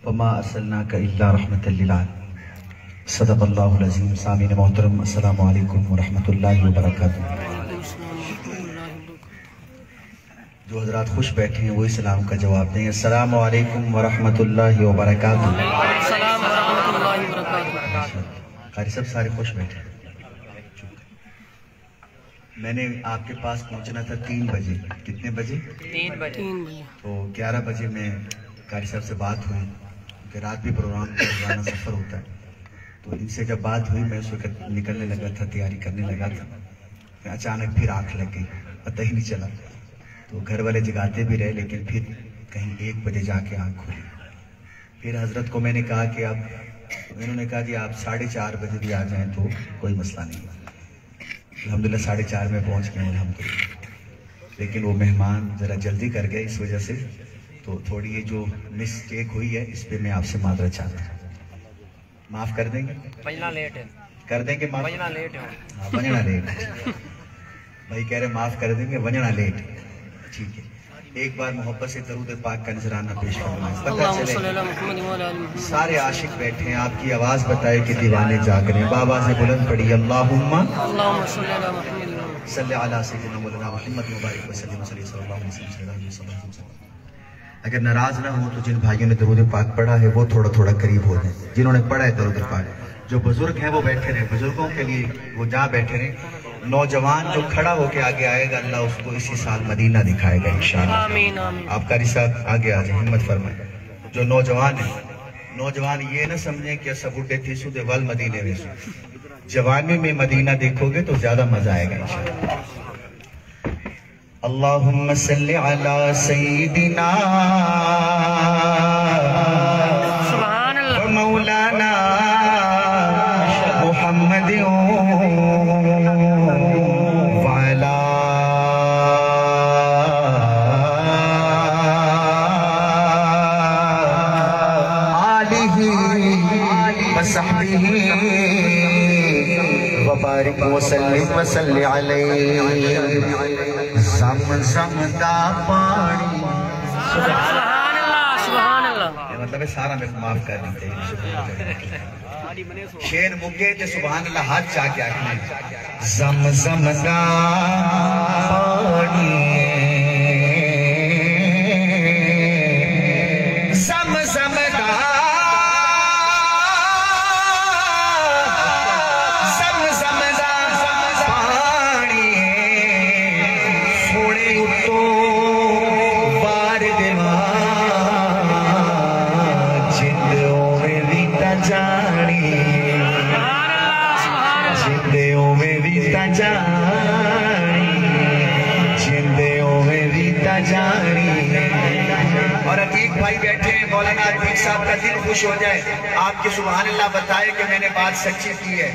وما ارسلناک الا رحمۃ للعالمین۔ صدق اللہ العظیم۔ سامعین محترم، السلام علیکم ورحمۃ اللہ وبرکاتہ۔ جو حضرات خوش بیٹھے ہیں وہی سلام کا جواب دیں۔ السلام علیکم ورحمۃ اللہ وبرکاتہ۔ السلام ورحمۃ اللہ وبرکاتہ۔ قاری صاحب سارے خوش بیٹھے ہیں۔ میں نے آپ کے پاس پہنچنا تھا 3 بجے۔ کتنے بجے؟ 3 بجے۔ تو 11 بجے میں قاری صاحب سے بات ہوئی کہ رات بھی پروگرام کا روزانہ سفر ہوتا ہے، تو ان سے جب بات ہوئی میں اس وقت نکلنے لگا تھا، تیاری کرنے لگا تھا، اچانک پھر آنکھ لگ گئی، پتہ ہی نہیں چلا۔ تو گھر والے جگاتے بھی رہے لیکن پھر کہیں 1 بجے جا کے آنکھ کھلی۔ پھر حضرت کو میں نے کہا کہ اب انہوں نے کہا کہ آپ 4:30 بجے بھی آ جائیں تو کوئی مسئلہ نہیں۔ الحمدللہ 4:30 میں پہنچ گئے الحمدللہ، لیکن وہ مہمان ذرا جلدی کر گئے، اس وجہ سے تو تھوڑی یہ جو مسٹیک ہوئی ہے اس پہ میں آپ سے معذرت چاہتا ہوں۔ معاف کر دیں گے؟ بجنا لیٹ ہے، کر دیں گے معاف؟ بجنا لیٹ ہے۔ ہاں بجنا لیٹ ہے، بھائی کہہ رہے معاف کر دیں گے، بجنا لیٹ ہے، ٹھیک ہے۔ ایک بار محبت سے درود پاک کا نذرانہ پیش فرمائیں۔ پتہ چلے سارے عاشق بیٹھے ہیں، آپ کی آواز بتائے کہ دیوانے جاگ رہے ہیں۔ بآواز بلند پڑھی اللہم صلی علی سیدنا مولانا محمد مبارک وسلم صلی اللہ علیہ وسلم۔ اگر ناراض نہ ہو تو جن بھائیوں نے درود پاک پڑھا ہے وہ تھوڑا تھوڑا قریب ہو جائیں، جنہوں نے پڑھا ہے درود پاک۔ جو بزرگ ہیں وہ بیٹھے رہے، بزرگوں کے لیے وہ جہاں بیٹھے رہے۔ نوجوان جو کھڑا ہو کے آگے آئے گا اللہ اس کو اسی سال مدینہ دکھائے گا انشاءاللہ۔ آمین آمین۔ آپ قاری صاحب آگے آ جائیں، ہمت فرمائیں۔ جو نوجوان ہیں، نوجوان یہ نہ سمجھیں کہ سب اٹھے تھی سو دے ول مدینے میں سو۔ جوانی میں مدینہ دیکھو گے تو زیادہ مزہ آئے گا انشاءاللہ۔ اللہم صلی علی سیدنا سبحان اللہ مولانا محمد وعلا آلہ وصحبہ وبارک وسلم وصلی علیہ۔ زمزم دا پانی، سبحان اللہ سبحان اللہ۔ یہ مطلب ہے سارا میں معاف کر دیتے ہیں۔ شیر مگے تے سبحان اللہ ہاتھ چاہ کے آکھنے۔ زمزم دا پانی، زمزم دا اور عتیق بھائی بیٹھے ہیں، مولانا عتیق صاحب کا دل خوش ہو جائے، آپ کے سبحان اللہ بتائے کہ میں نے بات سچی کی ہے۔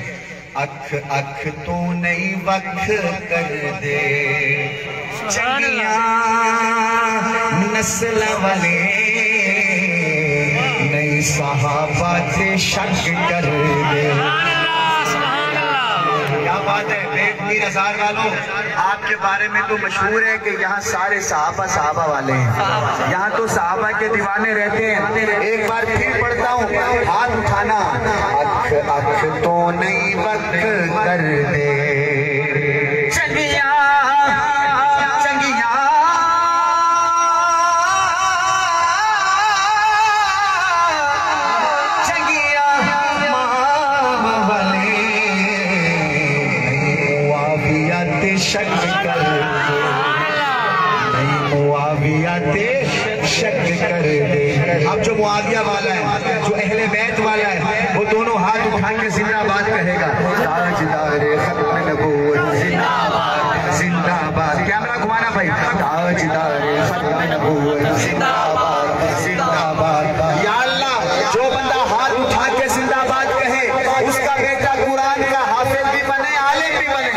اکھ اکھ تو نئی وقت کر دے چنگیاں نسل والے، نئی صحابہ سے شک کر دے۔ کیا بات ہے بیٹ میر ہزار والوں، آپ کے بارے میں تو مشہور ہے کہ یہاں سارے صحابہ والے ہیں، یہاں تو صحابہ کے دیوانے رہتے ہیں۔ ایک بار پھر پڑھتا ہوں، ہاتھ اٹھانا۔ اکھ اکھ تو نئی وقت کر دے چنگیاں چنگیاں چنگیاں ماں والے، شک کر دے، نئی معاویہ تے شک کر دے۔ اب جو معاویہ والا ہے، جو اہل بیت والا ہے، وہ دونوں ہاتھ اٹھا کے زندہ آباد کہے گا۔ تاجدار ختم نبوت زندہ آباد زندہ آباد۔ کیمرہ گھمانا بھائی۔ تاجدار ختم نبوت زندہ آباد زندہ آباد۔ یا اللہ جو بندہ ہاتھ اٹھا کے زندہ آباد کہے اس کا بیٹا قرآن کا حافظ بھی بنے، عالم بھی بنے۔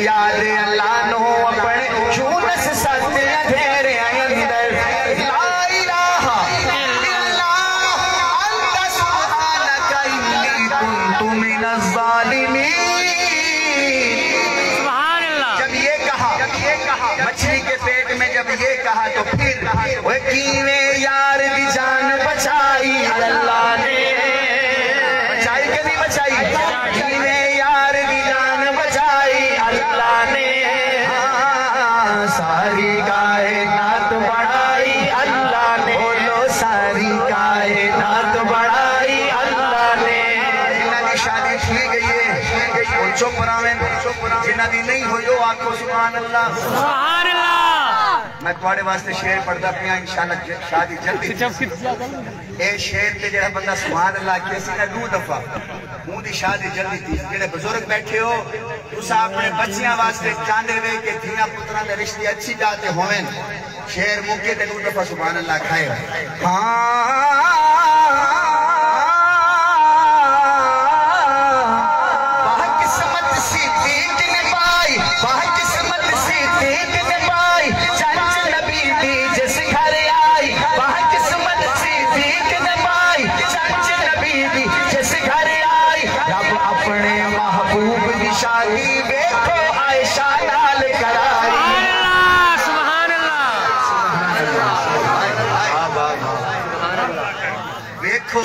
یاد اللہ نو اپنے یونس سچ اندھیرے اندر لا الہ الا انت سبحانک انی کنت من الظالمین. سبحان اللہ. جب یہ کہا مچھلی کے پیٹ میں جب یہ کہا تو پھر وہ کیویں یار دی جان بچائی اللہ نے. بچائی کہ نہیں بچائی؟ کیویں یار دی جان بچائی اللہ نے. ساری کائنات بڑھائی اللہ نے. بولو ساری کائنات بڑھائی اللہ نے. جنہ دی شادی تھی گئی ہے وہ چپ رہے، جنہ دی نہیں ہوئی وہ آنکھو سبحان اللہ. سبحان اللہ. میں تھوڑے واسطے شعر پڑھدا پیا انشاءاللہ شادی جلدی. اے شعر تے جڑا بندہ سبحان اللہ کیسی نہ 2 دفعہ منہ دی شادی جلدی تھی. جڑے بزرگ بیٹھے ہو تسا اپنے بچیاں واسطے چاندے وے کہ دھیاں پتراں دے رشتے اچھی جاتے ہوویں شعر موقع تے 2 دفعہ سبحان اللہ کھائے.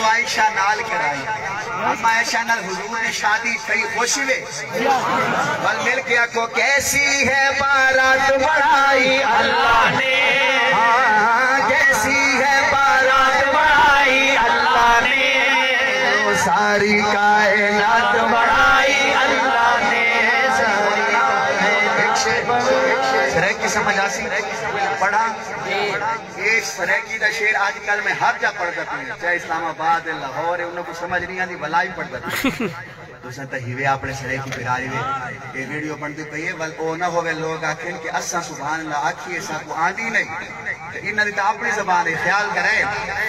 عائشہ نال کرائی. اما عائشہ نال حضور نے شادی کئی خوشی وے بل مل کے آکھو کیسی ہے بارات بڑھائی اللہ نے. کیسی ہے بارات بڑھائی اللہ نے. ساری کائنات بڑھائی اللہ نے. سریکی سمجھ آسی پڑھا. یہ سریکی دا شعر آج کل میں ہر جا پڑھ دیتا ہوں چاہے اسلام آباد لاہور ہے انہوں کو سمجھ نہیں آتی بلائی پڑھ دیتا ہوں. دوسرا تا ہیوے اپنے سریکی پیراری وے یہ ویڈیو پڑھ دی پئی ہے ول او نہ ہوئے لوگ آکھیں کہ اساں سبحان اللہ آکھی ایسا کو آندی نہیں. انہاں دی تا اپنی زبان ہے خیال کریں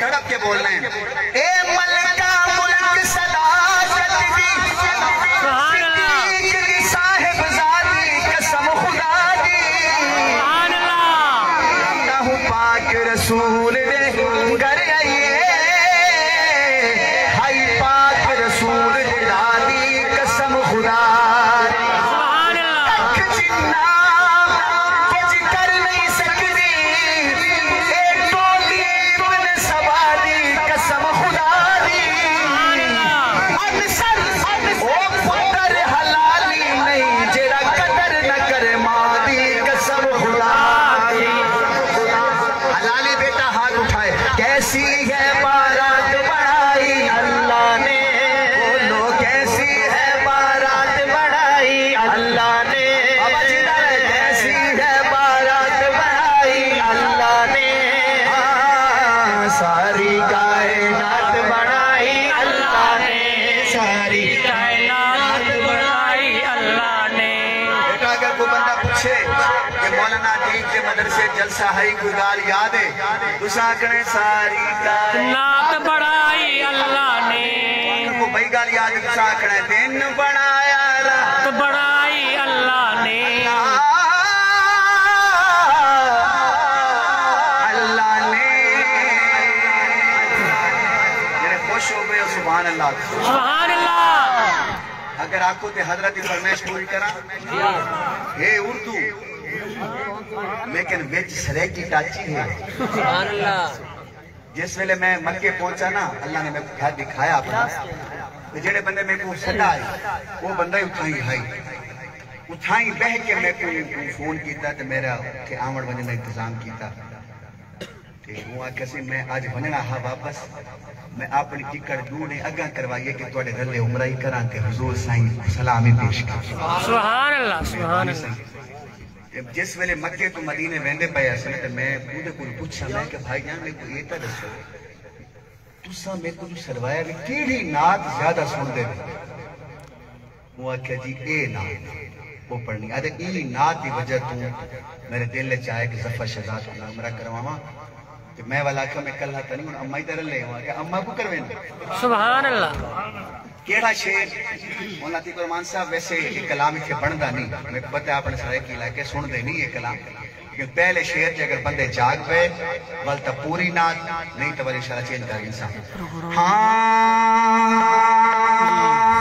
تڑپ کے بولنا ہے. اے ملکہ ملک صداقت دی سبحان اللہ. صاحب ذاتی قسم خدا دی سبحان اللہ. نہ پاک رسول دے گھر آئیے ہائی پاک رسول دے دادی قسم خدا. سبحان اللہ. جنہ کچھ کر نہیں سکتی ایک ٹولی ابن سواری قسم خدا دی. انسر او پتر حلالی نہیں جیڑا قدر نہ کرے ماں دی قسم خدا دی. حلالی بیٹا ہاتھ اٹھائے. کیسی ہے بارات بڑھائی اللہ نے. بولو کیسی ہے بارات بڑھائی اللہ نے. کیسی ہے بارات بڑھائی اللہ نے. ساری کائنات بڑھائی اللہ نے. ساری کائنات بڑھائی اللہ نے. بیٹا اگر کوئی بندہ پوچھے کہ مولانا دین کے مدرسے جلسہ ہے کوئی گال یاد ہے تو ساکنے ساری نات بڑھائی اللہ نے. کو بھائی گال یاد ہے تو ساکنے دن بڑھایا نات بڑھائی اللہ نے. اللہ نے. جنہیں خوش ہو گئے سبحان اللہ. سبحان اللہ. اگر آپ کو تے حضرت فرمائش پوری کرا ہے اردو لیکن ویچ سریکی ٹاچی ہے. سبحان اللہ. جس ویلے میں مکے پہنچا نا اللہ نے میں گھر دکھایا اپنا جڑے بندے میں کو سدا آئی وہ بندہ اٹھائی بہ کے میں کو فون کیتا تو میرا کہ آمڑ بنے میں انتظام کیتا. وہ کسی میں آج بننا ہاں واپس میں اپنی ٹکٹ ڈھونڈے اگاں کروائیے کہ توڑے رلے عمرہ ہی کران کہ حضور سائیں سلامی پیش کر. سبحان اللہ. سبحان اللہ. جس ویلے مکے تو مدینے ویندے پے اسے تے میں بوڑھے کو پوچھا میں کہ بھائی جان میں کو یہ تا دسو تساں میں کو جو سروایا بھی کیڑی نعت زیادہ سن دے. وہ کہ جی اے نعت وہ پڑھنی ادے ای نعت دی وجہ تو میرے دل وچ آئے کہ ظفر شہزاد کو عمرہ کرواواں کہ میں والا کہ میں کل تا نہیں ہن اما ہی تے رلے ہوں کہ اما کو کرویں. سبحان اللہ. کیڑا شیر مولانا عتیق الرحمان صاحب ویسے یہ کلام اتنے بنتا نہیں میں پتہ ہے اپنے سرائکی علاقے سن دے نہیں یہ کلام لیکن پہلے شیر کے اگر بندے جاگ پہ والتا پوری نات نہیں تو بڑی انشاءاللہ چینج کر انسان ہاں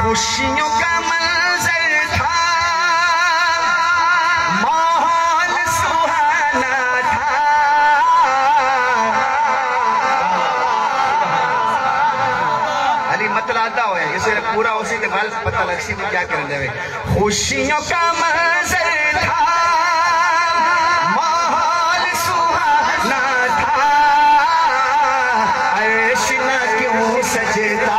خوشیوں کا منظر تھا ماحول سہانا تھا علی مطلع آدھا ہویا اسے پورا اسی کے غلط پتہ لگسی میں کیا کرنے دے خوشیوں کا منظر تھا ماحول سہانا تھا عرش نہ کیوں سجتا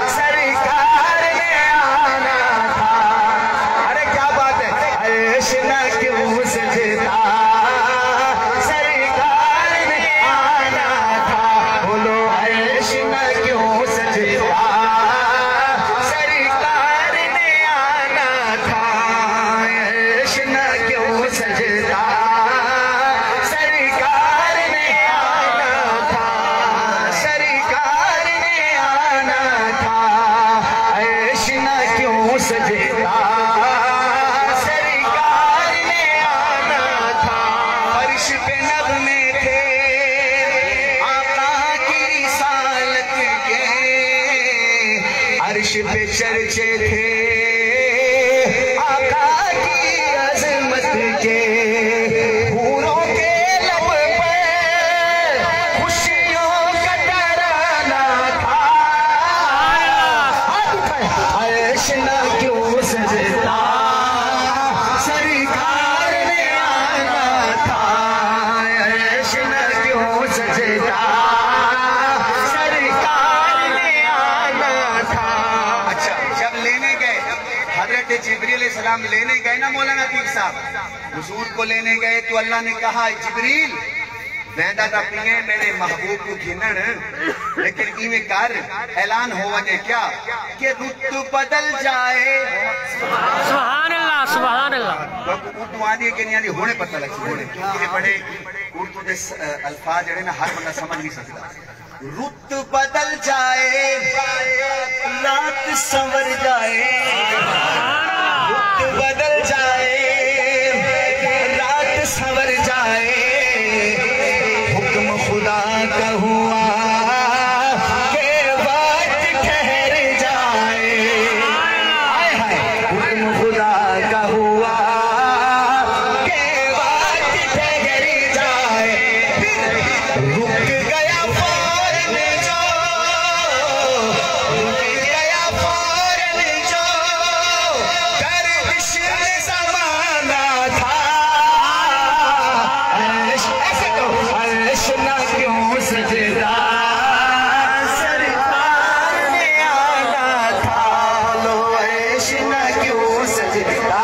سرکار نے آنا تھا ارے کیا بات ہے عرش نہ کیوں سجتا سرکار نے آنا تھا بولو عرش نہ کیوں سجتا سرکار نے آنا تھا عرش نہ کیوں سجتا سرکار نے آنا تھا سرکار نے آنا تھا عرش نہ کیوں سجتا سرکار نے آنا تھا عرش پہ نغمے تھے آقا کی رسالت کے عرش پہ چرچے تھے آقا کی عظمت کے حوروں کے لب پر خوشیوں کا ترانہ تھا عرش نہ کیوں سجتا سرکار نے آنا تھا عرش نہ کیوں سجتا سرکار نے آنا تھا اچھا جب لینے گئے حضرت جبریل علیہ السلام لینے گئے نا مولانا عتیق صاحب حضور کو لینے گئے تو اللہ نے کہا جبریل ویندہ تا پیئے میرے محبوب کو گھنن لیکن ایمیں کر اعلان ہو وجہ کیا کہ رت بدل جائے سبحان اللہ سبحان اللہ اردو آدھی ہے کہ نہیں آدھی ہونے پتہ لگ سکتے ہونے کیونکہ بڑے اردو دے الفاظ جڑے نا ہر بندہ سمجھ نہیں سکتا رت بدل جائے رات سنور جائے رت بدل جائے رات سنور جائے حکم خدا کا ہوا کہ وقت ٹھہر جائے حکم خدا کا ہوا کہ وقت ٹھہر جائے رک گیا فوراً جو رک گیا فوراً جو گردش میں زمانہ تھا عرش ایسے تو عرش نہ کیوں سجدا سرکار نے آنا تھا لو عرش نہ کیوں سجدا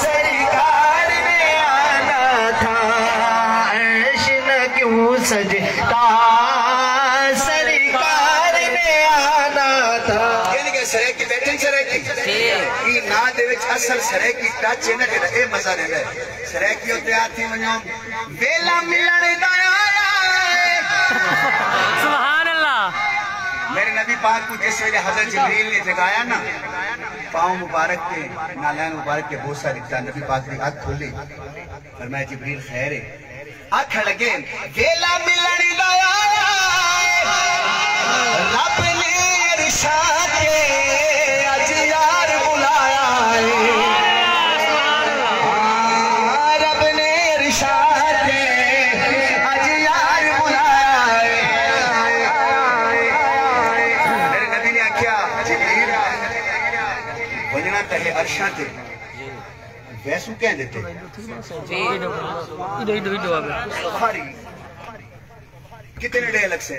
سرکار نے آنا تھا عرش نہ کیوں سجدا سرکار نے آنا تھا یعنی کہ سریکی بیٹھن سریکی یہ نا دے وچ اصل سریکی ٹچ ہے نا کہ اے مزہ دے ہے سریکی ہوتے آتی منوں ویلا ملن دا آیا سبحان اللہ میرے نبی پاک کو جس ویلے حضرت جبریل نے جگایا نا پاؤں مبارک کے نالین مبارک کے بوسہ دکھتا نبی پاک نے آنکھ کھولی فرمایا جبریل خیر ہے آنکھ لگے ویلا ملن دا آیا رب نے ارشاد کے اج یار بلایا ہے رب نے ارشاد کے اج یار بلایا ہے میرے نبی نے آکھیا جبریل وجنا تہے عرشاں تے ویسو کہہ دیتے سفاری کتنے ڈے لگ سے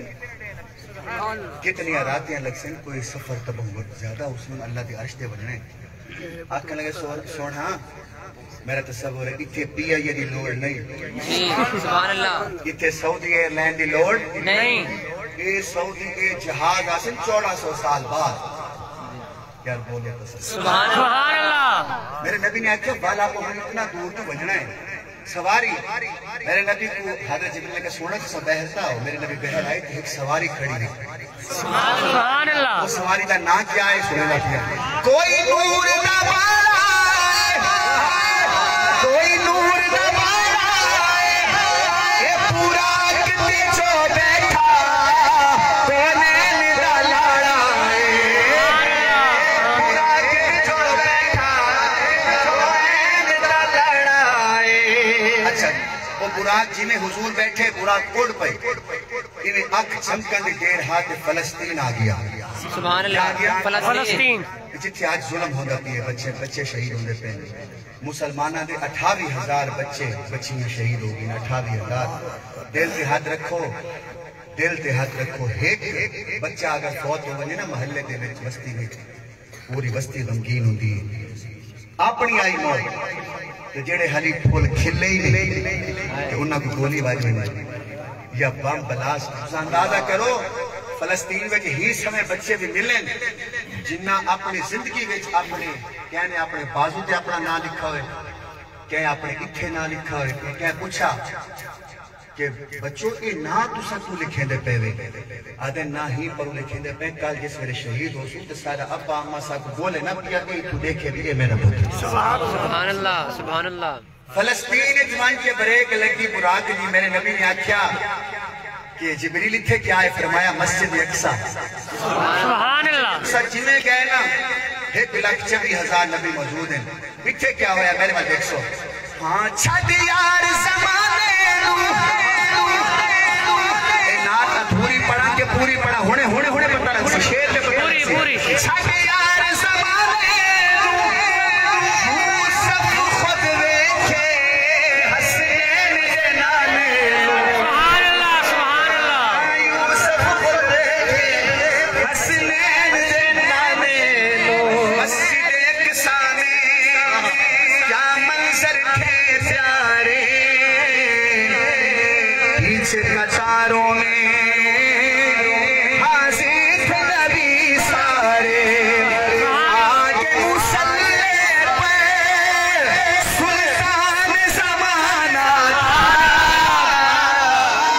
کتنی راتیں لگ سے کوئی سفر تب بہت زیادہ اس میں اللہ دی عرش دے بجنے آنکھ لگے سونا میرا تصور ہے اتھے پی آئی دی لوڑ نہیں سبحان اللہ اتھے سعودی ایئرلائن دی لوڑ نہیں یہ سعودی کے جہاز حاصل 1400 سال بعد یار بولے تو سبحان اللہ میرے نبی نے آکھا بالا کو ہم اتنا دور تو بجنا ہے سواری میرے نبی کو حضرت جبریل نے کہا سونا تو سب بہرتا ہو. میرے نبی بہر آئے تو ایک سواری کھڑی نہیں. سبحان اللہ. وہ سواری کا نا کیا ہے سنے لگا کوئی نور نہ بارا کوئی نور نہ بارا یہ پورا کتے جو بیٹھا کونین دا لاڑا پورا کتے جو بیٹھا کونین دا لاڑا. اچھا وہ براق جی میں حضور بیٹھے براق اڑ پہ انہیں اکھ چمکن دے دیر ہاتھ فلسطین آ گیا. سبحان اللہ. فلسطین جتھے آج ظلم ہوندہ پیے بچے شہید ہوندے پہ مسلمانہ دے 28,000 بچیاں شہید ہو گئیں. 28,000. دل تے ہاتھ رکھو دل تے ہاتھ رکھو. ایک بچہ اگر فوت ہو گئے نا محلے دے وچ بستی وچ پوری بستی غمگین ہوندی اپنی آئی موت تو جڑے ہلی پھول کھلے ہی نہیں کہ انہاں کو گولی واجی نہیں یا بم بلاسٹ. اندازہ کرو فلسطین وچ ہی سمے بچے بھی ملیں جنہ اپنی زندگی وچ اپنے کہنے اپنے بازو تے اپنا نام لکھا ہوئے کہیں اپنے اتھے نام لکھا ہوئے کہیں پوچھا کہ بچوں یہ نا تسا کو لکھیں دے پہ وے آدھے نا ہی پر لکھیں دے پہ کل جس میرے شہید ہو سو تو سارا ابا اما سا کو بولے نا پیا کہ تو دیکھے بھی یہ میرا پتر. سبحان اللہ. سبحان اللہ. فلسطین جوان کے بریک لگی براق جی میرے نبی نے آکھیا کہ جبریل تھے کیا ہے فرمایا مسجد اقصی. سبحان اللہ. سچ میں گئے نا 1,24,000 نبی موجود ہیں. اتھے کیا ہویا میرے میں دیکھ سو ہاں چھڑ یار زمانے اے ناتا تھوری پڑھا کے پوری پڑھا ہونے پتہ لگ سی شیر پہ پتہ لگ سی پوری چھڑ یار زمانے یوسف خود ویکھے حسین دے نانے. سبحان اللہ. سبحان اللہ. یوسف خود ویکھے حسین دے نانے مسجد اقصی میں کیا منظر تھے پیارے پیچھے قطاروں میں حاضر تھے نبی سارے. آگے مسلح پر سلطان زمانہ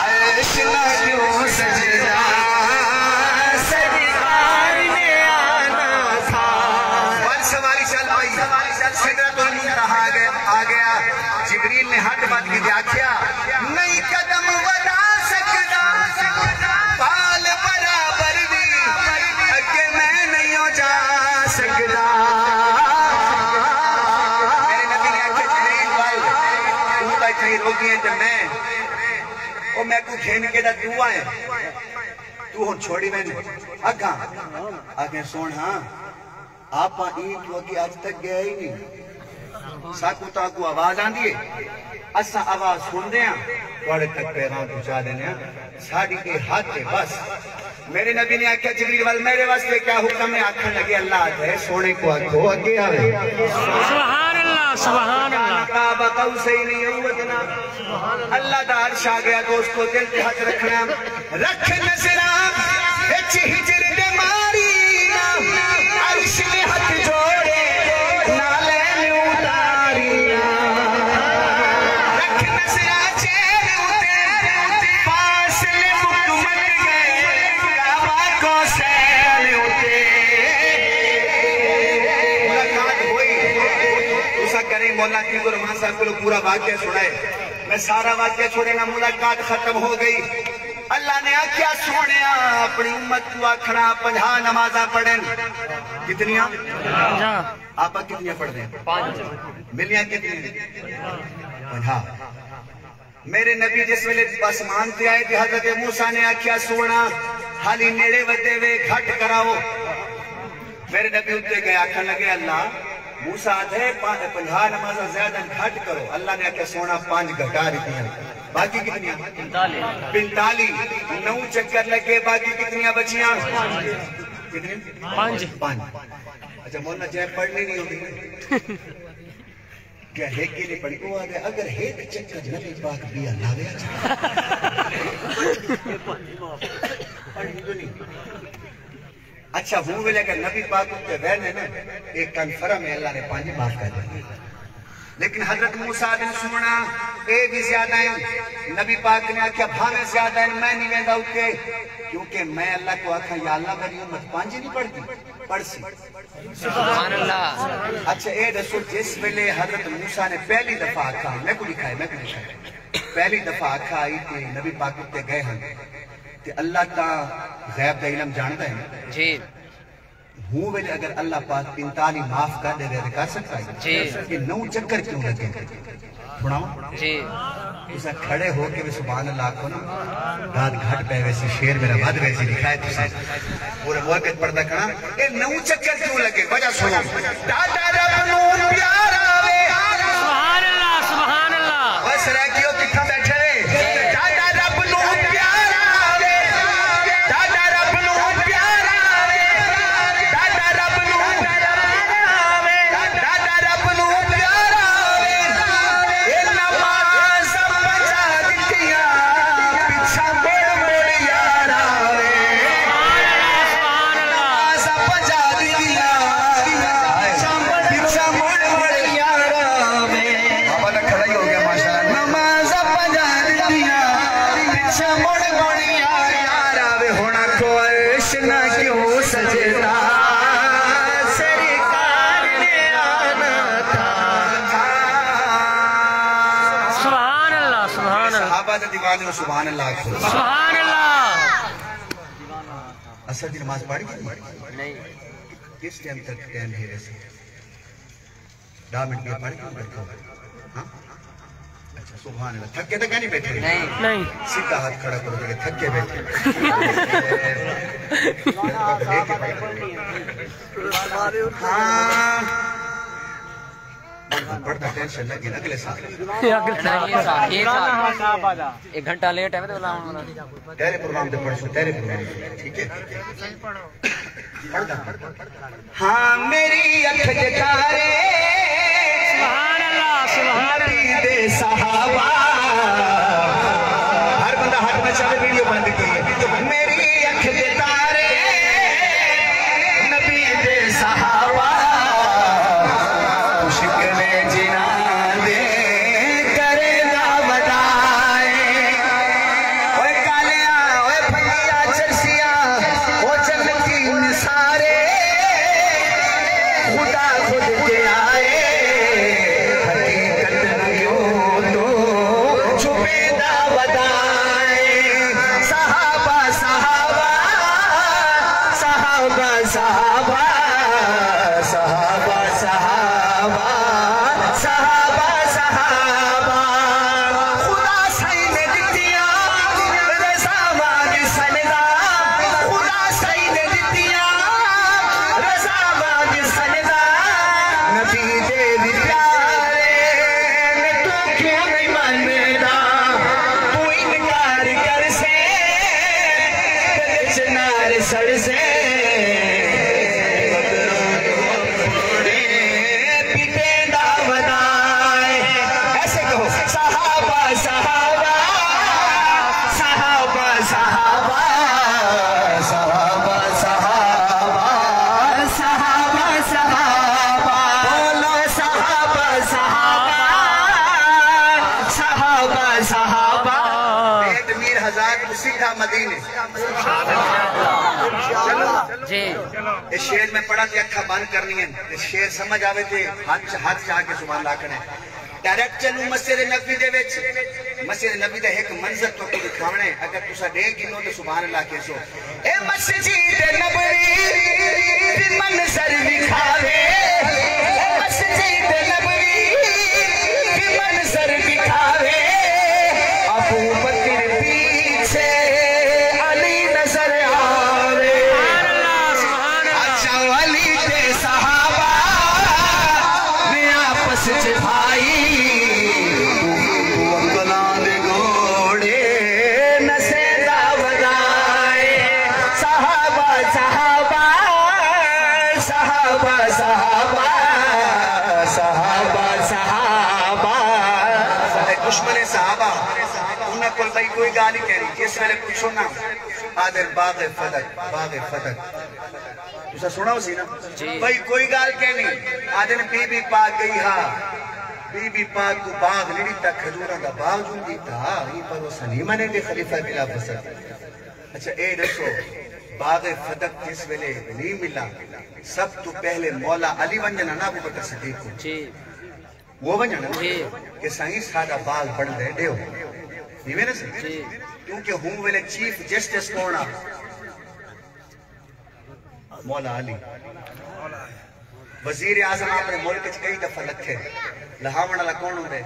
عرش نہ کیوں سجدہ سرکار نے آنا تھا. بل سواری چل پائی سدرۃ المنتہا آ گیا. جبریل نے ہاتھ بات کی دیکھیا نہیں قدم بنا سکتا پال برابر بھی کہ میں نہیں ہو جا سکتا. میرے نبی نے آکھا جبریل بھائی تو تا اتنی روگی ہے تو میں کو گھین کے دا تو آئے تو ہون چھوڑی میں نہیں اگاں آگے سون ہاں آپ اینٹ لوگی آج تک گیا ہی نہیں. ساکو تاکو آواز آن دیئے اسا آواز سن دیا توڑے تک پیغام پہنچا دینے ساڑی کے ہاتھ ہے بس. میرے نبی نے آکھا جبریل وال میرے واسطے کیا حکم ہے آکھا لگے اللہ ہے سونے کو آکھو اگے آوے. سبحان اللہ. سبحان اللہ. کعبہ قوسین یوتنا اللہ دا عرش آ گیا دوستو دل پہ ہاتھ رکھنا رکھ نظرام ہچ ہجر دے ماری عرش میں ہاتھ جوڑے نالے مولا کی کو رحمان صاحب کو پورا واقعہ سنائے میں سارا واقعہ چھوڑے نا ملاقات ختم ہو گئی. اللہ نے آکھیا سونیا اپنی امت کو آکھنا 50 نمازاں پڑھیں. کتنیاں؟ آپا کتنیاں پڑھ دیں؟ 5. ملیاں کتنی؟ 50. میرے نبی جس ویلے آسمان تے آئے تھے حضرت موسیٰ نے آکھیا سونا حالی نیڑے ودے وے گھٹ کراؤ. میرے نبی اتے گئے آکھن لگے اللہ موسیٰ آدھے 50 نمازہ زیادہ گھٹ کرو. اللہ نے آکھا سونا 5 گھٹا رہی ہیں باقی کتنیاں 45 9 چکر لگے باقی کتنیاں بچیاں کتنی 5. اچھا مولانا جائے پڑھنی نہیں ہوگی کیا ایک کی نہیں پڑھی وہ آگے اگر ایک چکر نبی پاک بیا لاوے پڑھنی تو نہیں. اچھا وہ لے کر نبی پاک کے وین ہے نا ایک کنفرم ہے اللہ نے 5 معاف کر دیا. لیکن حضرت موسیٰ بن سونا اے بھی زیادہ ہیں. نبی پاک نے آکھیا بھاویں زیادہ ہیں میں نہیں ویندا اٹھے کیونکہ میں اللہ کو آکھا یا اللہ میری امت پانچ نہیں پڑھتی پڑھ سی. سبحان اللہ. اچھا اے رسول جس ویلے حضرت موسیٰ نے پہلی دفعہ آکھا میں کو لکھا ہے پہلی دفعہ آکھا آئی کہ نبی پاک اٹھتے گئے ہیں کہ اللہ تا غیب دا علم جانتا ہے جی ہوں ویلے اگر اللہ پاک 45 معاف کر دے دے کر سکتا ہے جی یہ 9 چکر کیوں لگے سناؤں جی اسے کھڑے ہو کے سبحان اللہ کو نا داد گھٹ پہ ویسے شیر میرا بد ویسے لکھا ہے تسے پورے موقع پردہ کرنا یہ 9 چکر کیوں لگے وجہ سنو دادا رب نو پیارا وے سبحان اللہ سبحان اللہ. بس رہ کیوں کتھا بیٹھے دادا رب نو پیارا وے دادا رب نو پیارا وے دادا رب نو پیارا وے دادا رب نو پیارا وے اے نماز بچا دتیاں پیچھا مڑ مڑ یارا وے نماز بچا دتیاں پیچھا مڑ مڑ یارا وے. بابا دا کھڑا ہی ہو گیا ماشاءاللہ. نماز بچا دتیاں پیچھا مڑ مڑ یارا وے ہونا کو عرش نہ کیوں سجدا سرکار نے آنا تھا. سبحان اللہ سبحان اللہ صحابہ دے دیوانے ہو سبحان اللہ کھو. سبحان اللہ. اثر دی نماز پڑھی نہیں کس ٹائم تک ٹائم ہے رہے سے 10 منٹ میں پڑھی کیوں بیٹھو ہاں اچھا سبحان اللہ تھکے تک نہیں بیٹھے نہیں سیدھا ہاتھ کھڑا کرو کہ تھکے بیٹھے ہاں پڑھتا ٹینشن لگی اگلے سال ایک گھنٹہ لیٹ ہے تیرے پروگرام دے پڑھ سو تیرے پروگرام دے ٹھیک ہے پڑھتا ہاں میری اکھ دے تارے سبحان اللہ سبحان اللہ. دے صحابہ ہر بندہ ہاتھ میں چاہے ویڈیو بند کی ہے میری اکھ دے تارے نبی دے صحابہ شکنے جنا دے کرے گا بدائے اوے کالیاں اوے پھنگیاں چرسیاں او جنتی نثارے خدا خود کے آئے حقیقت نیوں تو چھپے دا بدائے صحابہ صحابہ صحابہ صحابہ صحابہ صحابہ صحابہ صحابہ خدا سائی نے دتیاں رضا مانگ سندا خدا سائی نے دتیاں رضا مانگ سندا نبی دے بھی پیارے میں تو کیوں نہیں مندا تو انکار کر سے چنار سڑ سے سیدھا مدینے جی اس شیر میں پڑھا کہ اکھا بند کرنی ہے اس شیر سمجھ آوے تھے ہاتھ چاہ کے سبحان اللہ کرنے ڈائریکٹ چلوں مسجد نبی دے وچ مسجد نبی دے ایک منظر تو کو دکھاونے اگر تسا دے گنو تو سبحان اللہ کہسو اے مسجد نبوی منظر دکھاوے اے مسجد نبوی منظر دکھاوے ابو بکر پیچھے علی نظر آوے اچھا علی دے صحابہ میں آپس بھائی دشمن صحابہ انہیں کل بھائی کوئی گالی کہہ رہی جس میں نے پوچھو نا آدھر باغ فتح تُسا سنا ہو سی نا بھائی کوئی گال کہہ نہیں آدھر بی بی پاک گئی ہاں بی بی پاک کو باغ لڑی تا کھجورہ دا باغ جون دیتا ہی پر وہ سلیمہ نے دے خلیفہ بلا فسد. اچھا اے دسو باغ فدق جس ویلے نہیں ملا سب تو پہلے مولا علی ونجنا نا ابو بکر صدیق کو وہ ونجنا کہ سائیں سادہ باغ بڑھ دے دیو نہیں میں نے کیونکہ ہوں ویلے چیف جسٹس کونا مولا علی وزیر اعظم اپنے ملک چ کئی دفعہ لکھے لہاون والا کون ہوندے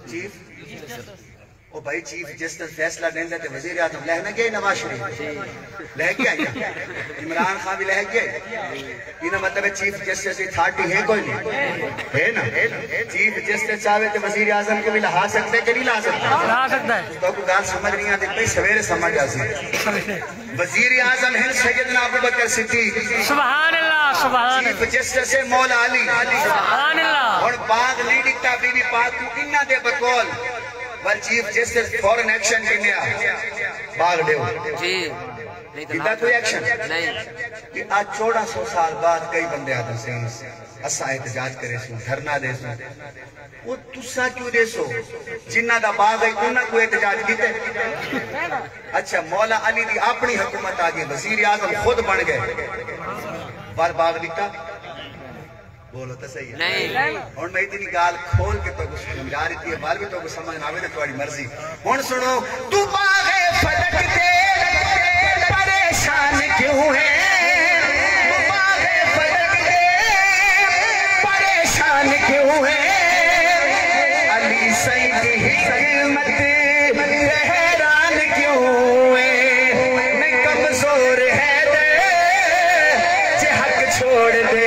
چیف او بھائی چیف جسٹس فیصلہ دیندا تے وزیر اعظم لہ نہ گئے نواز شریف لہ کے آیا عمران خان بھی لہ گئے یہ مطلب ہے چیف جسٹس اتھارٹی ہے کوئی نہیں ہے نا چیف جسٹس چاہے تے وزیر اعظم کو بھی لہا سکتے کہ نہیں لا سکتا ہے تو کوئی گال سمجھ نہیں آتی پہ سویرے سمجھ آسی وزیر اعظم ہیں سیدنا ابو بکر صدیق سبحان اللہ سبحان اللہ چیف جسٹس ہے مولا علی سبحان اللہ اور باغ نہیں دکھتا بی بی پاک کو انہ دے بکول بل چیف جسٹس فورن ایکشن کرنے باغ دیو جی دیتا کوئی ایکشن نہیں کہ آج 1400 سال بعد کئی بندے آدھر سے اسا احتجاج کرے سو دھرنا دے سو وہ تسا کیوں دے سو جنہ دا باغ ہے انہاں کو احتجاج کیتے اچھا مولا علی دی اپنی حکومت آگئی وزیر اعظم خود بن گئے بار باغ دکھتا بولو تو صحیح ہے نہیں اور میں اتنی گال کھول کے تو سمجھا رہی تھی بال بھی تو سمجھ نہ آوے تو تمہاری مرضی ہن سنو تو باغ فدق دے پریشان کیوں ہے تو باغ فدق دے پریشان کیوں ہے علی سید کی حکمت حیران کیوں ہے میں کمزور ہے دے جے حق چھوڑ دے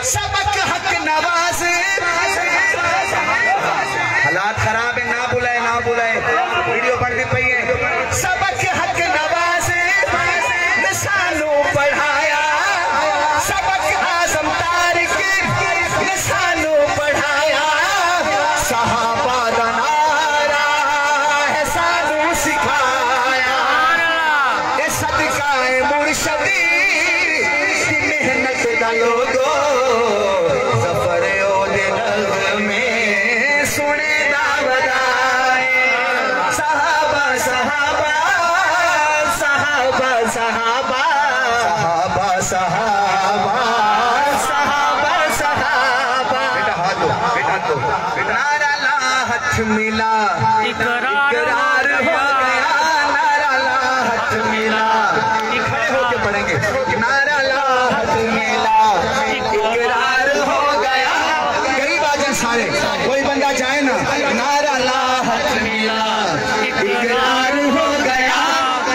سبق حق نواز حالات خراب ہے نہ بلائے ویڈیو پڑھنی پئی ہے سبق حق نواز نسانوں پڑھایا سبق اعظم تارک نسانوں پڑھایا صحابہ دا نعرہ ہے سانوں سکھایا اے صدقہ مرشدی کی محنت دا لوگو ملا اقرار ہو گیا نعرہ لا ہاتھ ملا کھڑے ہو کے پڑھیں گے نعرہ لا ہاتھ ملا اقرار ہو گیا غریب آجن سارے کوئی بندہ جائے نا نعرہ لا ہاتھ ملا اقرار ہو گیا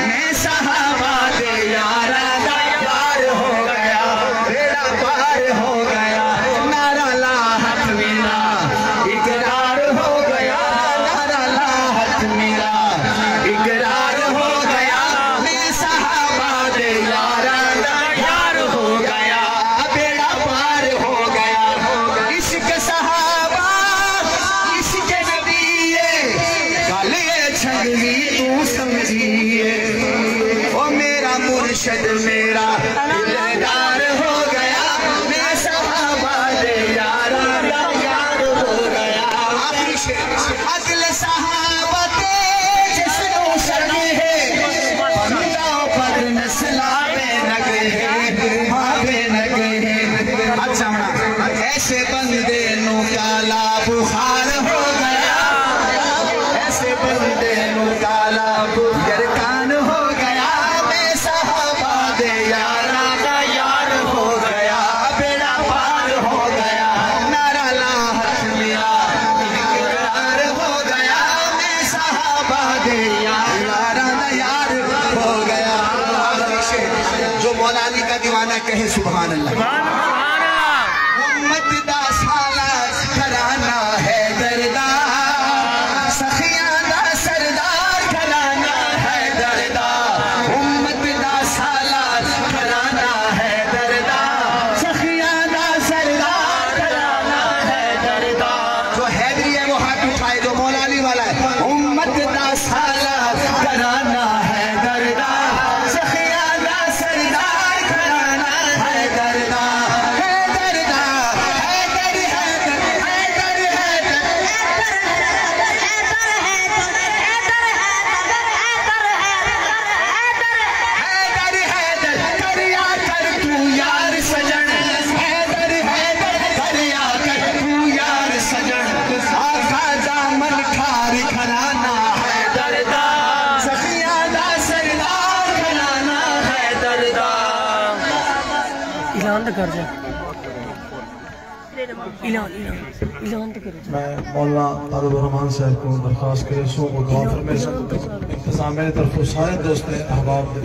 میں صحابہ دے یارہ دا پار ہو گیا بیڑا پار ہو گیا نعرہ لا ہاتھ ملا اقرار ہو گیا اقرار ہو گیا میں صحابہ دے یارہ دا یار ہو گیا بیڑا پار ہو گیا عشق صحابہ عشق نبی گالے چھنگوی تو سمجھیے او میرا مرشد میرا دلدار ہو گیا میں صحابہ دے یارہ دا یار ہو گیا عقل صحابہ ایسے بندے نو کالا بخار ہو گیا ایسے بندے نو کالا یرکان ہو گیا میں صحابہ دے یارہ دا یار ہو گیا بیڑا پار ہو گیا نعرہ لا ہاتھ ملا اقرار ہو گیا میں صحابہ دے یارہ دا یار ہو گیا جو مولا علی کا دیوانہ کہے سبحان اللہ امت دا سالہ کھلانا ہے دردار سخیاں دا سردار کھلانا ہے دردار کر جا اعلان تو کرو. میں مولانا طالب الرحمان صاحب کو درخواست کرے سو وہ دعا فرمائے. انتظامیہ طرف سارے دوست احباب